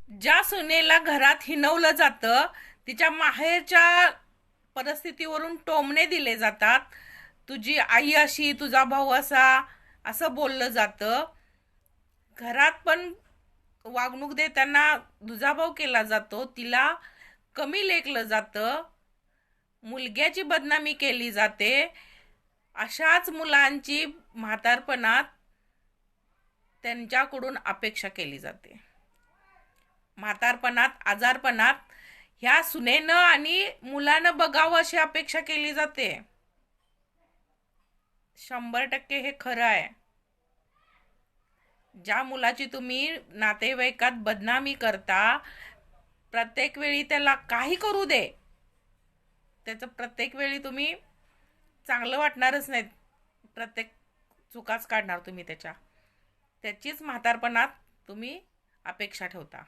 ज्या सुनेला घरात हिणवलं जातं, तिच्या माहेरच्या परिस्थितीवरून टोमणे दिले जातात. तुझी आई अशी, तुझा भाऊ असा, असं बोललं जातं. घरात पण वागणूक देताना दुजाभाव केला जातो. तिला कमी लेखलं जातं. मुलग्याची बदनामी केली जाते. अशाच मुलांची म्हातारपणात त्यांच्याकडून अपेक्षा केली जाते. म्हातारपणात, आजारपणात ह्या सुनेनं आणि मुलानं बघावं अशी अपेक्षा केली जाते. 100% हे खरं आहे. ज्या मुलाची तुम्ही नातेवाईकात बदनामी करता, प्रत्येक वेळी त्याला काही करू दे, त्याचं प्रत्येक वेळी तुम्ही चांगलं वाटणारच नाही. प्रत्येक चुकाच काढणार तुम्ही त्याचीच म्हातारपणात तुम्ही अपेक्षा ठेवता.